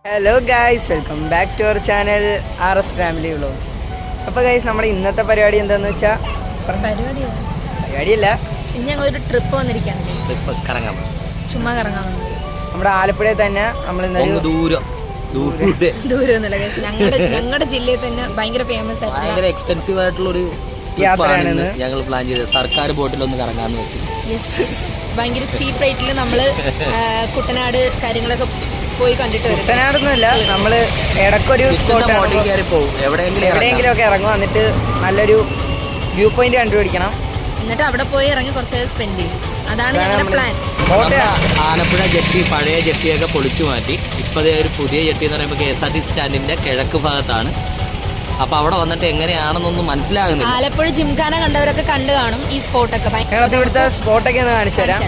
Hello guys, welcome back to our channel RS family vlogs. അപ്പോൾ guys, നമ്മുടെ ഇന്നത്തെ പരിപാടി എന്താണെന്ന് വെച്ചാൽ പരിപാടിയല്ല, ഞങ്ങളൊരു ട്രിപ്പ് വന്നിരിക്കുകയാണ്. ചുമ്മാ കറങ്ങാൻ നമ്മുടെ ആലപ്പുഴയിൽ തന്നെ നമ്മൾ ദൂരമൊന്നുമില്ല ഗൈസ്, ഞങ്ങളുടെ ജില്ലയിൽ തന്നെ ഭയങ്കര ഫേമസ് ആയിട്ടുള്ള എക്സ്പെൻസീവ് ആയിട്ടുള്ളൊരു യാത്രയാണ് ഞങ്ങൾ പ്ലാൻ ചെയ്തത്. സർക്കാർ ബോട്ടിലൊന്ന് കറങ്ങാന്ന് വെച്ച് ഭയങ്കര ചീപ്പ് റേറ്റിൽ നമ്മള് കുട്ടനാട് കാര്യങ്ങളൊക്കെ പോയി കണ്ടിട്ട് വരും. കുട്ടനാടൊന്നുമില്ല, നമ്മള് ഇടയ്ക്കൊരു എവിടെയെങ്കിലും ഒക്കെ ഇറങ്ങും, എന്നിട്ട് നല്ലൊരു വ്യൂ പോയിന്റ് കണ്ടുപിടിക്കണം, എന്നിട്ട് അവിടെ പോയി ഇറങ്ങി കുറച്ച് സ്പെൻഡ് ചെയ്യും. അതാണ് ഞങ്ങളുടെ പ്ലാൻ. ആലപ്പുഴ ജെട്ടി പഴയ ജെട്ടിയൊക്കെ പൊളിച്ചു മാറ്റി ഇപ്പതേ ഒരു പുതിയ ജെട്ടി എന്ന് പറയുമ്പോൾ KSRTC സ്റ്റാൻഡിന്റെ കിഴക്ക് ഭാഗത്താണ്. അപ്പൊ അവിടെ വന്നിട്ട് എങ്ങനെയാണെന്നൊന്നും മനസ്സിലാകുന്നില്ല. ആലപ്പുഴ ജിംഖാന കണ്ടവരൊക്കെ കണ്ടു കാണും ഈ സ്പോട്ടൊക്കെ. ഇവിടുത്തെ സ്പോട്ടൊക്കെ ഒന്ന് കാണിച്ചു തരാം.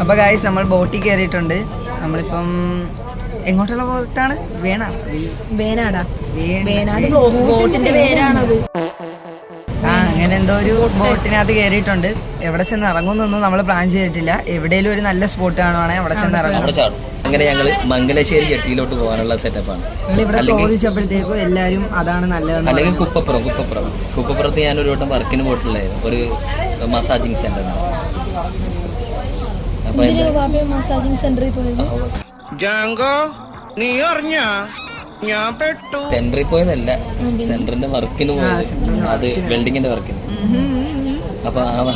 അപ്പൊ ഗൈസ്, നമ്മൾ ബോട്ടിൽ കയറിയിട്ടുണ്ട്. നമ്മളിപ്പം എങ്ങോട്ടുള്ള ബോട്ടാണ്? വേനാട് ബോട്ടിന്റെ പേരാണത്. അങ്ങനെ എന്തോ ഒരു ബോട്ടിനകത്ത് കയറിയിട്ടുണ്ട്. എവിടെ ചെന്ന് ഇറങ്ങുന്നൊന്നും നമ്മൾ പ്ലാൻ ചെയ്തിട്ടില്ല. എവിടെയെങ്കിലും ഒരു നല്ല സ്പോട്ട് കാണുവാണെങ്കിൽ അവിടെ ചെന്ന് ഇറങ്ങും. അങ്ങനെ ഞങ്ങള് മംഗലശ്ശേരി ജെട്ടിയിലോട്ട് പോകാനുള്ള സെറ്റപ്പാണ്. ഇവിടെ ചോദിച്ചപ്പോഴത്തേക്കും എല്ലാരും അതാണ് നല്ലത്. അല്ലെങ്കിൽ കുപ്പപ്പുറത്ത് ഞാൻ ഒരു വട്ടം വർക്കിന് പോയിട്ടുണ്ടായിരുന്നു, ഒരു മസാജിങ് സെന്റർ. മസാജിങ് സെന്ററിൽ പോയത് സെന്ററിൽ പോയതല്ല, സെന്ററിന്റെ വർക്കിന് പോയത്. അത് വെൽഡിങ്ങിന്റെ വർക്കിന്. അപ്പൊ ആ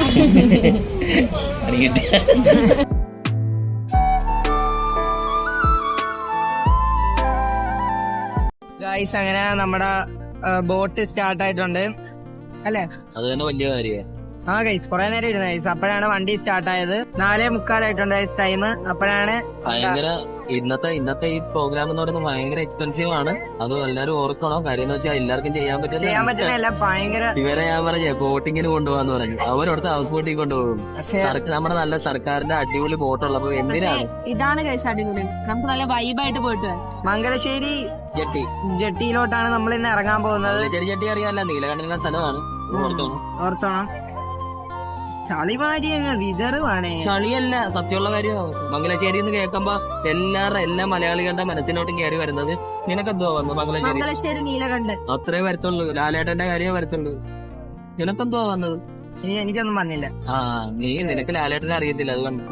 കിട്ടിയ ഗൈസ്, അങ്ങനെ നമ്മുടെ ബോട്ട് സ്റ്റാർട്ട് ആയിട്ടുണ്ട് അല്ലേ? അത് തന്നെ വലിയ കാര്യമാണ്. ആ ഗൈസ്, കുറെ നേരം ഇരുന്നു ഗൈസ്. അപ്പോഴാണ് വണ്ടി സ്റ്റാർട്ട് ആയത്. 4:45 ഗൈസ് ടൈം. അപ്പോഴാണ് ഭയങ്കര ഇന്നത്തെ ഈ പ്രോഗ്രാം എന്ന് പറയുന്നത് ഭയങ്കര എക്സ്പെൻസീവ് ആണ്. അത് എല്ലാവരും ഓർക്കണം. കാര്യം എന്ന് വെച്ചാൽ എല്ലാവർക്കും ചെയ്യാൻ പറ്റുന്നില്ല. ഭയങ്കര ഇവരെ ഞാൻ പറഞ്ഞേ ബോട്ടിങ്ങിന് കൊണ്ടുപോകാന്ന് പറഞ്ഞു. അവരടുത്ത് ഹൗസ് ബോട്ടിൽ കൊണ്ടുപോകും. നമ്മുടെ നല്ല സർക്കാരിന്റെ അടിപൊളി ബോട്ടുള്ളപ്പോ എന്തിനാണ്? ഇതാണ് ഗൈസ് അടിപൊളി. നമുക്ക് നല്ല വൈബായിട്ട് പോയിട്ട് മംഗലശ്ശേരി ജെട്ടിയിലോട്ടാണ് നമ്മൾ ഇന്ന് ഇറങ്ങാൻ പോകുന്നത്. മംഗലശ്ശേരി ജെട്ടി അറിയാല്ല, നീലകണ്ഠിന്റെ സ്ഥലമാണ്. ഓർത്തോണം. ചളിമാരി അങ്ങ് വിതറുവാണേ. ചളിയല്ല, സത്യമുള്ള കാര്യമാണ്. മംഗലശ്ശേരി എന്ന് കേൾക്കുമ്പോ എല്ലാ മലയാളികളുടെ മനസ്സിലോട്ടും കയറി വരുന്നത് നിനക്കെന്തോ വന്നു മംഗലശ്ശേരി നീലകണ്ഠൻ. അത്രേ വരത്തുള്ളൂ. ലാലേട്ടന്റെ കാര്യം വരത്തുള്ളൂ. നിനക്കെന്തോ വന്നത്? എനിക്കൊന്നും വന്നില്ല. നിനക്ക് ലാലേട്ടനെ അറിയത്തില്ല, അതുകൊണ്ട്.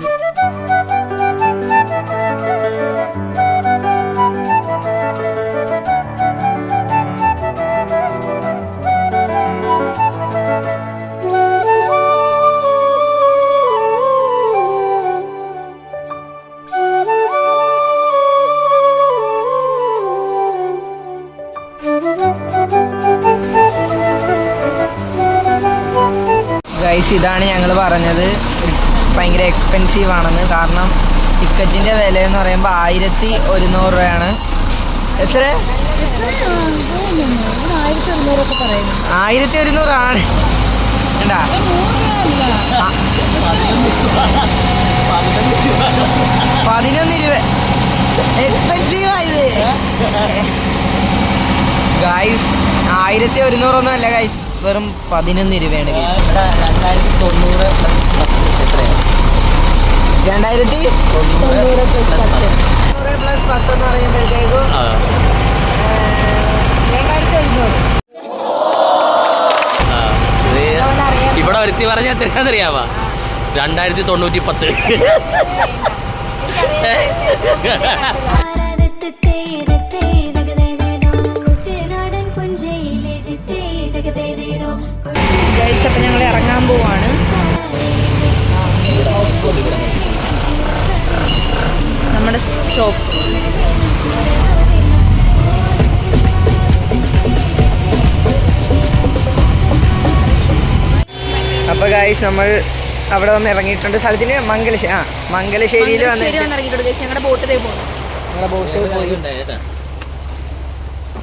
ഗൈസ്, ഇതാണ് ഞങ്ങൾ പറഞ്ഞത് ഭയങ്കര എക്സ്പെൻസീവ് ആണെന്ന്. കാരണം ടിക്കറ്റിന്റെ വില എന്ന് പറയുമ്പോൾ 1100 രൂപയാണ്. എത്ര? 1100 ആണ്. 11 രൂപ എക്സ്പെൻസീവ് ആയത് ഗൈസ്. 1100 ഒന്നും അല്ല ഗൈസ്, വെറും 11 രൂപയാണ് ഗൈസ്. 2090 2090 പ്ലസ് 10 എന്ന് പറയുമ്പോഴത്തേക്കും 2100. ഇവിടെ ഒരുത്തി പറഞ്ഞ എത്രയാണെന്നറിയാവാ? 2090. അപ്പൊ ഞങ്ങൾ ഇറങ്ങാൻ പോവാണ്. നമ്മുടെ സ്റ്റോപ്പ്. അപ്പൊ ഗൈസ്, നമ്മൾ അവിടെ വന്ന് ഇറങ്ങിയിട്ടുണ്ട്. സ്ഥലത്തിന് മംഗലശ്ശേരിയിൽ വന്നിറങ്ങിയിട്ടുണ്ട്. ഞങ്ങളുടെ ബോട്ടിൽ പോകുന്നു. ഞങ്ങളുടെ ബോട്ട് പോയി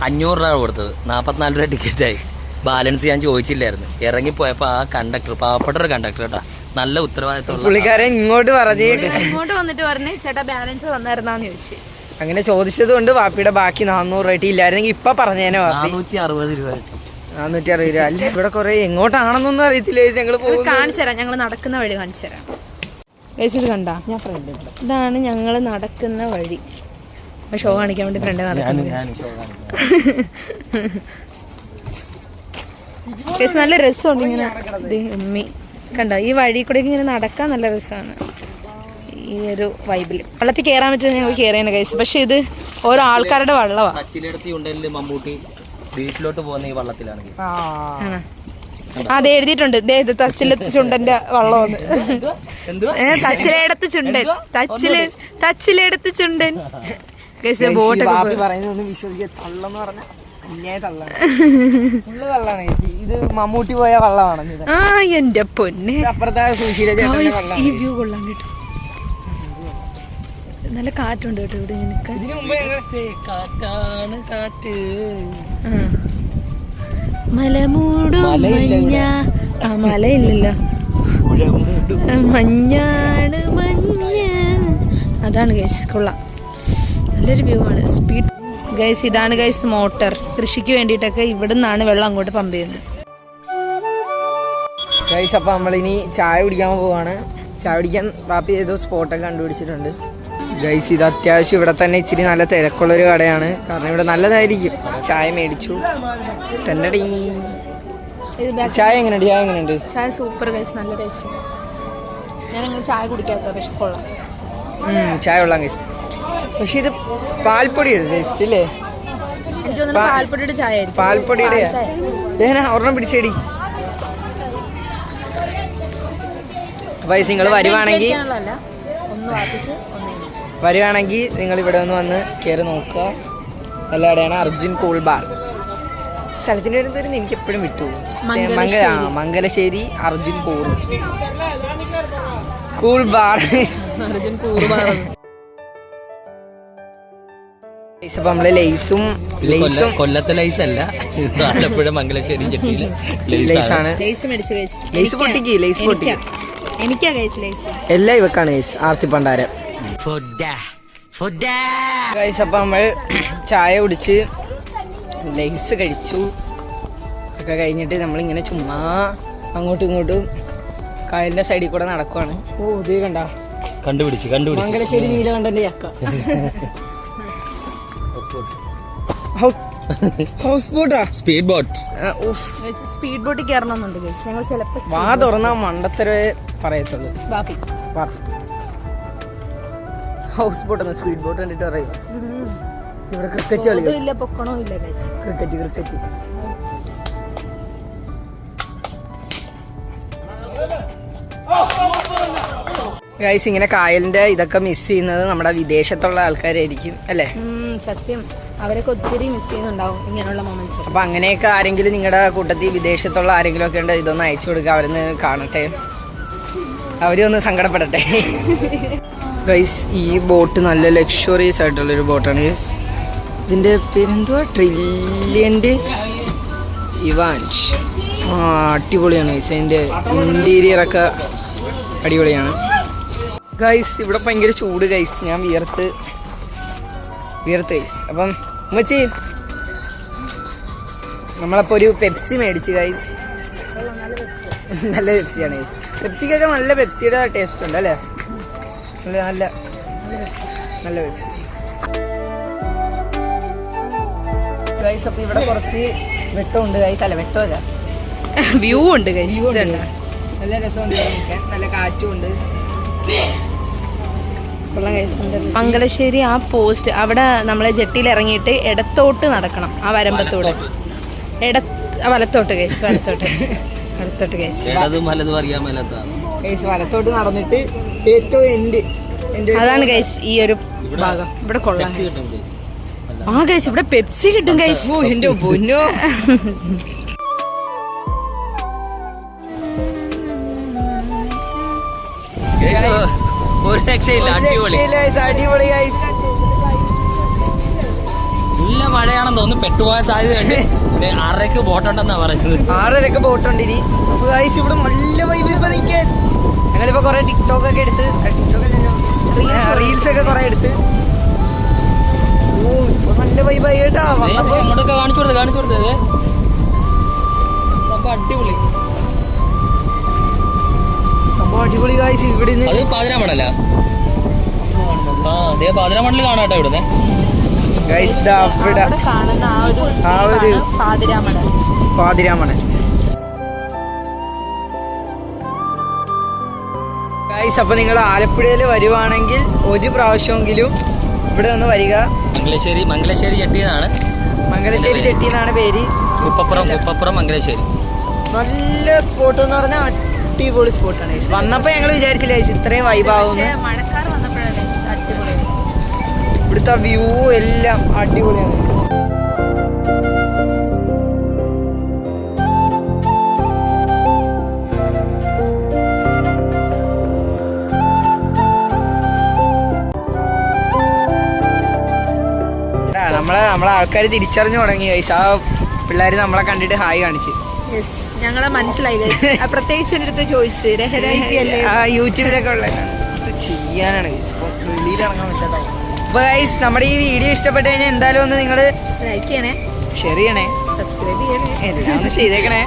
500 രൂപ കൊടുത്തത്, 44 രൂപ ടിക്കറ്റായി. ബാലൻസ് ഞാൻ ചോദിച്ചില്ലായിരുന്നു. ഇറങ്ങിപ്പോയപ്പോ ആ കണ്ടക്ടർ, പാവപ്പെട്ട ഒരു കണ്ടക്ടർ കേട്ടാ, നല്ല ഉത്തരവാദിത്തമുള്ള പുള്ളിക്കാരൻ ഇങ്ങോട്ട് വന്നിട്ട് പറഞ്ഞു, ചേട്ടാ ബാലൻസ് തന്നായിരുന്നാന്ന് ചോദിച്ചു. അങ്ങനെ ചോദിച്ചത് കൊണ്ട് വാപ്പിയുടെ ബാക്കി 400 രൂപ ഇല്ലായിരുന്നെങ്കിൽ ഇപ്പൊ പറഞ്ഞേനെ. 460 രൂപ 460 രൂപ അല്ല. ഇവിടെ കുറെ എങ്ങോട്ടാണെന്നൊന്നും അറിയത്തില്ല ഗൈസ്. ഞങ്ങൾ കാണിച്ചു തരാം, ഞങ്ങൾ നടക്കുന്ന വഴി കാണിച്ചു തരാം ഗൈസ്. ഇത് കണ്ടാ, ഞാൻ ഫ്രണ്ട് ഇതാണ് ഞങ്ങൾ നടക്കുന്ന വഴി. ഷോ കാണിക്കാൻ വേണ്ടി ഫ്രണ്ട് നടക്കുന്നത് ഗൈസ്. നല്ല രസമുണ്ട് ഇങ്ങനെ. ഉമ്മി കണ്ടോ, ഈ വഴി കൂടെ ഇങ്ങനെ നടക്കാൻ നല്ല രസമാണ്. ഈ ഒരു വൈബിൽ വള്ളത്തിൽ കയറാൻ പറ്റുന്നത് ഞങ്ങൾ കയറിയാണ് ഗൈസ്. പക്ഷെ ഇത് ഓരോ ആൾക്കാരുടെ വള്ളമാണ്. മമ്മൂട്ടി വീട്ടിലോട്ട് പോകുന്ന ഈ വള്ളത്തിലാണ്. അത് എഴുതിയിട്ടുണ്ട്, തച്ചിലെത്തി ചുണ്ടന്റെ വള്ളമാണ്. തച്ചിലെടുത്ത് ചുണ്ടൻ, തച്ചിലെടുത്ത് ചുണ്ടൻ. ബോട്ടൊക്കെ പറയുന്നതൊന്നും വിശ്വസിക്കുക. തള്ളെന്ന് പറഞ്ഞ തള്ളാണ്. ഇത് മമ്മൂട്ടി പോയ വള്ളമാണ്. ആ എന്റെ പൊന്നെ, അപ്പുറത്തെ സുശീല ഈ വ്യൂ കൊള്ളാൻ കേട്ടോ. നല്ല കാറ്റുണ്ട് കേട്ടോ ഇവിടെ. ഇതിനു മുമ്പ് കാറ്റ് മലമൂടും മഞ്ഞ. ആ മലയില്ലല്ലോ, മഞ്ഞാണ് മഞ്ഞ. അതാണ് ഗൈസ്, കൊള്ളാം. നല്ലൊരു വ്യൂ ആണ്. Speed guys. ഇതാണ് ഗൈസ് മോട്ടർ. കൃഷിക്ക് വേണ്ടിയിട്ടൊക്കെ ഇവിടെ നിന്നാണ് വെള്ളം അങ്ങോട്ട് പമ്പ് ചെയ്യുന്നത് ഗൈസ്. അപ്പൊ നമ്മളിനി ചായ കുടിക്കാൻ പോവാണ്. ചായ കുടിക്കാൻ പാപ്പി ഏതോ സ്പോട്ടൊക്കെ കണ്ടുപിടിച്ചിട്ടുണ്ട് ഗൈസ്. ഇത് അത്യാവശ്യം ഇവിടെ തന്നെ ഇച്ചിരി നല്ല തിരക്കുള്ളൊരു കടയാണ്. കാരണം ഇവിടെ നല്ലതായിരിക്കും. ചായ മേടിച്ചു. ചായ എങ്ങനെയുണ്ട്? ചായ എങ്ങനെയുണ്ട്? ചായ സൂപ്പർ ഗൈസ്, നല്ല ടേസ്റ്റ്. ഞാനങ്ങനെ ചായ കുടിക്കാത്ത, പക്ഷെ കൊള്ളാം. ചായ കൊള്ളാം ഗൈസ്. പക്ഷെ ഇത് പാൽപ്പൊടിയുടെ ടേസ്റ്റ് ഇല്ലേ? എനിക്ക് തോന്നുന്നു പാൽപ്പൊടിയുടെ ചായ ആയിരിക്കും. പാൽപ്പൊടിയുടെ ഒരെണ്ണം പിടിച്ചേടി. ഗൈസ് നിങ്ങൾ വരുവാണെങ്കിൽ നിങ്ങൾ ഇവിടെ വന്ന് കയറി നോക്കുക. നല്ല കടയാണ്. Arjun cool bar. സ്ഥലത്തിന്റെ പേര് എനിക്ക് എപ്പോഴും വിട്ടു. Mangalassery Arjun cool bar. Arjun cool bar. അപ്പൊ നമ്മള് ലേസും കൊല്ലത്തെ ലൈസ് അല്ല, ആലപ്പുഴ മംഗലശ്ശേരി ലേസാണ്. ലേസ് പൊട്ടിക്ക്. എനിക്കാ ഗൈസ് ലൈസ്. എല്ലാം ഇവക്കാണ് ഗൈസ്. ആർത്തി പണ്ടാരം ഗൈസ്. അപ്പൊ നമ്മൾ ചായ കുടിച്ച് ലൈസ് കഴിച്ചു ഒക്കെ കഴിഞ്ഞിട്ട് നമ്മളിങ്ങനെ ചുമ്മാ അങ്ങോട്ടും ഇങ്ങോട്ടും കായലിന്റെ സൈഡിൽ കൂടെ നടക്കുവാണ്. ഓ ഇത് കണ്ട, കണ്ടുപിടിച്ചു മംഗലശ്ശേരി നീലകണ്ഠന്റെ ചക്ക. ഹൗസ് ബോട്ടാ? Speed boat. സ്പീഡ് ബോട്ടിൽ കയറണമെന്നുണ്ട് ഗൈസ്. ഞങ്ങൾ ചിലപ്പോ വാ തുറന്നാ മണ്ടത്തരവേ പറയത്തുള്ളൂ. ഹൗസ് ബോട്ട് സ്പീഡ് ബോട്ട് കണ്ടിട്ട് പറയും. ഇവിടെ ക്രിക്കറ്റ് കളിക്കില്ല, പൊക്കണോ ഇല്ല ഗൈസ്. Cricket guys. ഇങ്ങനെ കായലിന്റെ ഇതൊക്കെ മിസ് ചെയ്യുന്നത് നമ്മുടെ വിദേശത്തുള്ള ആൾക്കാരായിരിക്കും അല്ലേ? സത്യം, അവരൊക്കെ ഒത്തിരി മിസ് ചെയ്യുന്നുണ്ടാവും ഇങ്ങനെയുള്ള മൊമെന്റ്സ്. അപ്പൊ അങ്ങനെയൊക്കെ ആരെങ്കിലും നിങ്ങളുടെ കൂട്ടത്തിൽ വിദേശത്തുള്ള ആരെങ്കിലും ഒക്കെ ഉണ്ട്, ഇതൊന്ന് അയച്ചു കൊടുക്കുക. അവരൊന്ന് കാണട്ടെ, അവരൊന്ന് സങ്കടപ്പെടട്ടെ. ഗൈസ് ഈ ബോട്ട് നല്ല ലക്ഷറിയസ് ആയിട്ടുള്ളൊരു ബോട്ടാണ് ഗൈസ്. ഇതിന്റെ പേരെന്തുവാ? ട്രില്യന്റ് ഇവാൻഷ്. അടിപൊളിയാണ് ഗൈസ്. അതിന്റെ ഇന്റീരിയർ ഒക്കെ അടിപൊളിയാണ് ഗൈസ്. ഇവിടെ ഭയങ്കര ചൂട് ഗൈസ്. ഞാൻ വിയർത്ത് ഗൈസ്. അപ്പം ഉമ്മച്ചി നമ്മളപ്പോൾ ഒരു പെപ്സി മേടിച്ച് ഗൈസ്. നല്ല പെപ്സിയാണ് ഗൈസ്. പെപ്സിക്കൊക്കെ നല്ല പെപ്സിയുടെ ടേസ്റ്റ് ഉണ്ട് അല്ലേ? നല്ല പെപ്സി ഗൈസ്. അപ്പം ഇവിടെ കുറച്ച് വെട്ടമുണ്ട് ഗൈസ്. അല്ല വെട്ടമല്ല, വ്യൂ ഉണ്ട് ഗൈസ്. നല്ല രസമുണ്ട്, നല്ല കാറ്റും ഉണ്ട്. മംഗലശ്ശേരി ആ പോസ്റ്റ് അവിടെ നമ്മളെ ജെട്ടിയിൽ ഇറങ്ങിയിട്ട് ഇടത്തോട്ട് നടക്കണം. ആ വരമ്പത്തോട് വലത്തോട്ട് ഗൈസ്. വലത്തോട്ട് ഗൈസ്. വലത്തോട്ട് നടന്നിട്ട് ഏറ്റവും എൻഡ് അതാണ് ഗൈസ് ഈ ഒരു ഭാഗം. ഇവിടെ കൊള്ളാം. ആ ഗൈസ് ഇവിടെ പെപ്സി കിട്ടും ഗൈസ്. എന്റെ പൊന്നോ. ഒരു രക്ഷയില്ല, അടിപൊളി. നല്ല മഴയാണെന്ന് തോന്നുന്നു. പെട്ടുപോകാൻ സാധ്യതയുണ്ട്. 6:30 ബോട്ടുണ്ടെന്നാ പറയുന്നത്. 6:30 ബോട്ടുണ്ട് ഇനി. അപ്പൊ ഗൈസ് ഇവിടെ നല്ല വൈബ്. ഇപ്പൊ നിൽക്കാൻ ഞങ്ങളിപ്പോ കൊറേ ടിക്ടോക്ക് ഒക്കെ എടുത്ത്, റീൽസ് ഒക്കെ കൊറേ എടുത്ത്. ഓ ഇപ്പൊ നല്ല വൈബായി കേട്ടാ. അങ്ങോട്ടൊക്കെ കാണിച്ചു കൊടുത്തത് അടിപൊളി സംഭവം അടിപൊളി ഗൈസ്. ഇവിടെ അത് പാതിരാമണല്ല. ആ അതേ പാതിരാമണല് കാണാട്ടോ ഇവിടുന്ന് ഗൈസ്. അവിടെ കാണുന്ന ആ ഒരു പാതിരാമണൽ ഗൈസ്. അപ്പൊ നിങ്ങൾ ആലപ്പുഴയിൽ വരുവാണെങ്കിൽ ഒരു പ്രാവശ്യമെങ്കിലും ഇവിടെ ഒന്ന് വരിക. മംഗലശ്ശേരി ജെട്ടി എന്നാണ്. മംഗലശ്ശേരി ജെട്ടി എന്നാണ് പേര്. കുപ്പപ്പുറം മംഗലശ്ശേരി. നല്ല സ്പോട്ട് എന്ന് പറഞ്ഞാൽ അടിപൊളി സ്പോട്ടാണ് ഗൈസ്. വന്നപ്പോ ഞങ്ങൾ വിചാരിച്ചില്ല ഗൈസ് ഇത്രയും വൈബാവുന്നു. മഴക്കാർ വന്നപ്പോഴാണ് അടിപൊളി. ഇവിടുത്തെ വ്യൂ എല്ലാം അടിപൊളിയാണ്. നമ്മളെ ആൾക്കാർ തിരിച്ചറിഞ്ഞു തുടങ്ങി ഗൈസ്. ആ പിള്ളേര് നമ്മളെ കണ്ടിട്ട് ഹായ് കാണിച്ച്. ഞങ്ങളെ മനസ്സിലായി പ്രത്യേകിച്ച് എൻ്റെ അടുത്ത് ചോദിച്ചു രഹരായിട്ടല്ലേ യൂട്യൂബിലൊക്കെ ഉള്ള ചെയ്യാനാണ് ഗൈസ്. ഇപ്പൊ വെളിയിലിറങ്ങാൻ പറ്റാത്ത അവസ്ഥ. അപ്പൊ ഗൈസ് നമ്മുടെ ഈ വീഡിയോ ഇഷ്ടപ്പെട്ട് കഴിഞ്ഞാൽ എന്തായാലും ഒന്ന് നിങ്ങള് ലൈക്ക് ചെയ്യണേ, ഷെയർ ചെയ്യണേ, സബ്സ്ക്രൈബ് ചെയ്യണേ, എല്ലാം ഒന്ന് ചെയ്തേക്കണേ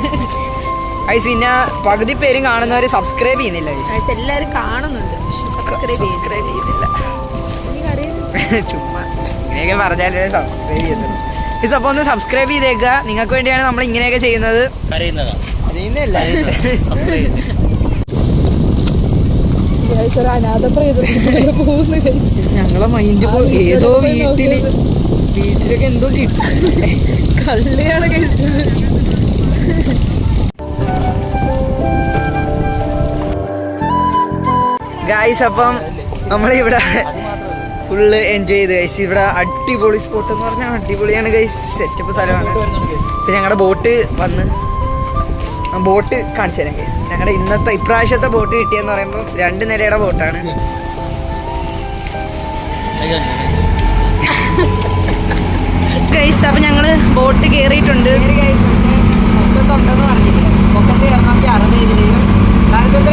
ഗൈസ്. പിന്നെ പകുതി പേരും കാണുന്നവര് സബ്സ്ക്രൈബ് ചെയ്യുന്നില്ല ഗൈസ്. എല്ലാരും കാണുന്നുണ്ട് സബ്സ്ക്രൈബ് ചെയ്യുന്നില്ല. ചുമ്മാ ഇങ്ങനെയൊക്കെ പറഞ്ഞാലേ സബ്സ്ക്രൈബ് ചെയ്യുന്നത് ഗൈസ്. അപ്പൊ ഒന്ന് സബ്സ്ക്രൈബ് ചെയ്തേക്കുക. നിങ്ങൾക്ക് വേണ്ടിയാണ് നമ്മൾ ഇങ്ങനെയൊക്കെ ചെയ്യുന്നത്. അറിയുന്നല്ല ഞങ്ങളെ മൈൻഡ് ഏതോ വീട്ടിലൊക്കെ എന്തോ കിട്ടും. കള്ളിയാണ് കഴിച്ചത്. ഗൈസ് അപ്പം നമ്മളിവിടെ ഫുള്ള് എൻജോയ് ചെയ്ത് ഗൈസ്. ഇവിടെ അടിപൊളി സ്പോട്ട് എന്ന് പറഞ്ഞാൽ അടിപൊളിയാണ് ഗൈസ്. സെറ്റപ്പ് സ്ഥലമാണ്. പിന്നെ ഞങ്ങളുടെ ബോട്ട് വന്ന് ബോട്ട് കാണിച്ചു തരാം ഗൈസ്. ഞങ്ങളുടെ ഇപ്രാവശ്യത്തെ ബോട്ട് കിട്ടിയെന്ന് പറയുമ്പോൾ 2 നിലയുടെ ബോട്ടാണ്. ഗൈസ് അപ്പൊ ഞങ്ങള് ബോട്ട് കേറിയിട്ടുണ്ട് ഗൈസ്. പക്ഷേ പൊക്കത്തുണ്ടെന്ന് പറഞ്ഞില്ല. പൊക്കത്ത് കയറണമെങ്കിൽ 60 രൂപയും 16 രൂപ.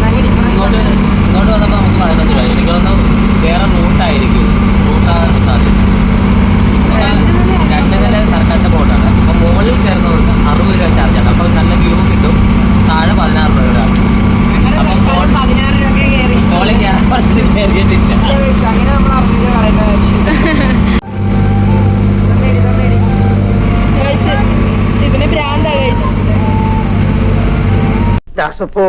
നല്ല ഡിഫറൻസ്. ഇങ്ങോട്ട് വന്നപ്പോൾ നമുക്ക് 15 രൂപ. എനിക്കൊന്നും വേറെ റൂട്ടായിരിക്കും. റൂട്ടാകാൻ സാധ്യത. 2 നില സർക്കാരിൻ്റെ ബോട്ടാണ്. അപ്പോൾ മുകളിൽ കയറുന്നവർക്ക് 60 രൂപ ചാർജാണ്. അപ്പോൾ നല്ല വ്യൂ കിട്ടും. താഴെ 16 രൂപയാണ്. അപ്പം 16 രൂപ കയറി മുകളിൽ കയറിയിട്ടില്ല. അങ്ങനെ നമ്മൾ അറിഞ്ഞില്ല ഇതിന് ഭ്രാന്താ ഗൈസ്. ദാസപ്പോ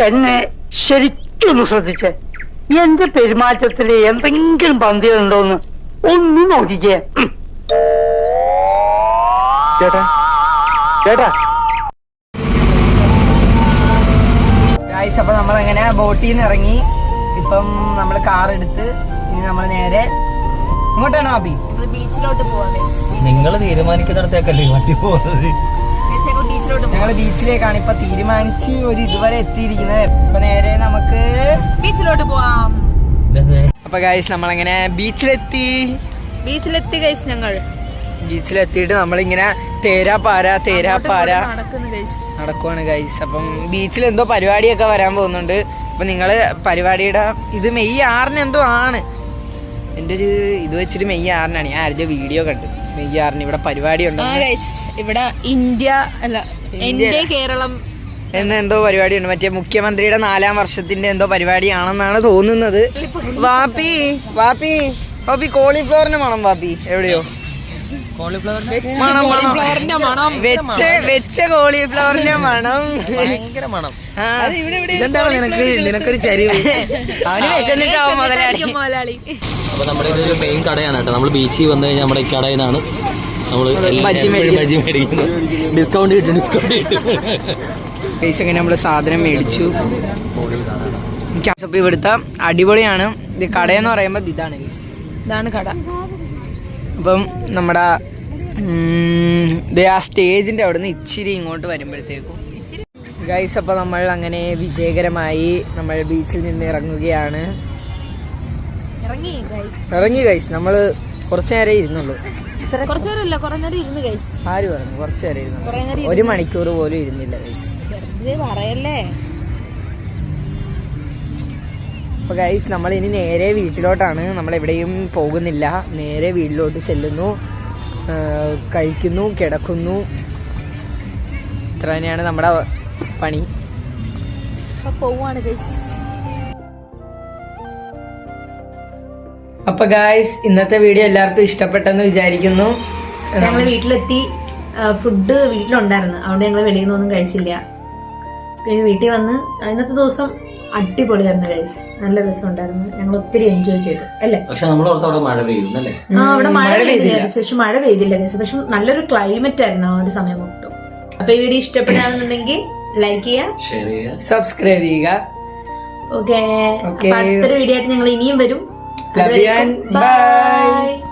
എന്നെ ശരിക്കൊന്ന് ശ്രദ്ധിച്ചേ. എന്റെ പെരുമാറ്റത്തില് എന്തെങ്കിലും പന്തികളുണ്ടോന്ന് ഒന്ന് നോക്കിക്കേ. ചേട്ടാ ചേട്ടാ ഗൈസ്. അപ്പൊ നമ്മളങ്ങനെ ബോട്ടിൽ നിന്ന് ഇറങ്ങി. ഇപ്പം നമ്മൾ കാർ എടുത്ത് ഇനി നമ്മൾ നേരെ ഇങ്ങോട്ടാണ് ആബി. ബീച്ചിലോട്ട് പോവാ ഗൈസ്. നിങ്ങൾ തീരുമാനിക്കുന്നിടത്തേക്കല്ലേ വണ്ടി പോകുന്നത്. ബീച്ചിലോട്ട് ഞങ്ങള് ബീച്ചിലേക്കാണ് ഇപ്പൊ തീരുമാനിച്ച് ഇതുവരെ എത്തിയിരിക്കുന്നത്. ഇപ്പൊ നേരെ നമുക്ക് ബീച്ചിലോട്ട് പോവാം. അപ്പൊ ഗൈസ് നമ്മളങ്ങനെ ബീച്ചിലെത്തി ഗൈസ്. ഞങ്ങൾ ബീച്ചിലെത്തിയിട്ട് നമ്മളിങ്ങനെ തേരാപ്പാര നടക്കുന്നു ഗൈസ്. നടക്കുവാണ് ഗൈസ്. അപ്പം ബീച്ചിൽ എന്തോ പരിപാടിയൊക്കെ വരാൻ പോകുന്നുണ്ട്. അപ്പൊ നിങ്ങള് പരിപാടിയുടെ ഇത് മെയ് 6 എന്തോ ആണ്. എൻ്റെ ഒരു ഇത് വെച്ചിട്ട് മെയ് 6 ഞാൻ ആരുടെ വീഡിയോ കണ്ടു. മെയ് 6 ഇവിടെ പരിപാടി ഉണ്ട്. ഇവിടെ ഇന്ത്യ കേരളം എന്തോ പരിപാടിയുണ്ട്. മറ്റേ മുഖ്യമന്ത്രിയുടെ 4ാം വർഷത്തിന്റെ എന്തോ പരിപാടിയാണെന്നാണ് തോന്നുന്നത്. വാപ്പി കോളിഫ്ലവറിന്റെ മണം. വാപ്പി എവിടെയോ വെച്ച കോളിഫ്ലവറിന്റെ മണം. ഭയങ്കര മണം. ഇതെന്താണ് നിനക്കൊരു ചരിവ്. അവന് വിശന്നിട്ടാവും മുതലാളി. അപ്പൊ നമ്മുടെ ഇതൊരു മെയിൻ കടയാണ് കേട്ടോ. നമ്മൾ ബീച്ചിൽ വന്നു കഴിഞ്ഞാൽ നമ്മുടെ ഈ കടയിൽ നിന്നാണ് നമ്മള് ബജി മേടിക്കുന്നത്. ഡിസ്കൗണ്ട് കിട്ടും. പൈസ അങ്ങനെ നമ്മള് സാധനം മേടിച്ചു. അപ്പൊ ഇവിടുത്തെ അടിപൊളിയാണ്. ഇത് കടയെന്ന് പറയുമ്പോ ഇതാണ് കട. അപ്പം നമ്മുടെ ആ സ്റ്റേജിന്റെ അവിടെ നിന്ന് ഇച്ചിരി ഇങ്ങോട്ട് വരുമ്പോഴത്തേക്കും ഗൈസ്. അപ്പൊ നമ്മൾ അങ്ങനെ വിജയകരമായി നമ്മൾ ബീച്ചിൽ നിന്ന് ഇറങ്ങുകയാണ്. ഇറങ്ങി ഗൈസ്. നമ്മള് കുറച്ചു നേരം ഇരുന്നുള്ളൂ. ആര് പറഞ്ഞു? കുറച്ചു നേരം ഇരുന്നു. 1 മണിക്കൂർ പോലും ഇരുന്നില്ല ഗൈസ്. പറയല്ലേ. അപ്പൊ ഗൈസ് നമ്മൾ ഇനി നേരെ വീട്ടിലോട്ടാണ്. നമ്മൾ എവിടെയും പോകുന്നില്ല. നേരെ വീട്ടിലോട്ട് ചെല്ലുന്നു. കഴിക്കുന്നു, കിടക്കുന്നു. ഇത്ര തന്നെയാണ് നമ്മുടെ പണി. പോവാണ് ഗൈസ്. അപ്പൊ ഗായ്സ്, ഇന്നത്തെ വീഡിയോ എല്ലാവർക്കും ഇഷ്ടപ്പെട്ടെന്ന് വിചാരിക്കുന്നു. ഞങ്ങള് വീട്ടിലെത്തി. ഫുഡ് വീട്ടിലുണ്ടായിരുന്നു, അവിടെ ഞങ്ങൾ വെളിയിൽ നിന്നൊന്നും കഴിച്ചില്ല. പിന്നെ വീട്ടിൽ വന്ന് ഇന്നത്തെ ദിവസം അടിപൊളിയായിരുന്നു ഗൈസ്. നല്ല രസമുണ്ടായിരുന്നു. ഞങ്ങൾ ഒത്തിരി എൻജോയ് ചെയ്തു അല്ലേ? പക്ഷെ നമ്മളോർത്ത് മഴ പെയ്യുന്നല്ലേ? അവിടെ മഴ പെയ്തില്ല, പക്ഷെ മഴ പെയ്തില്ല ഗൈസ്. പക്ഷെ നല്ലൊരു ക്ലൈമറ്റ് ആയിരുന്നു ആ ഒരു സമയം മൊത്തം. അപ്പൊ ഈ വീഡിയോ ഇഷ്ടപ്പെടുകയാണെന്നുണ്ടെങ്കിൽ ലൈക്ക് ചെയ്യുക, ഷെയർ ചെയ്യുക, സബ്സ്ക്രൈബ് ചെയ്യുക. ഓക്കെ. അടുത്തൊരു വീഡിയോ ആയിട്ട് ഞങ്ങൾ ഇനിയും വരും. Love you and bye.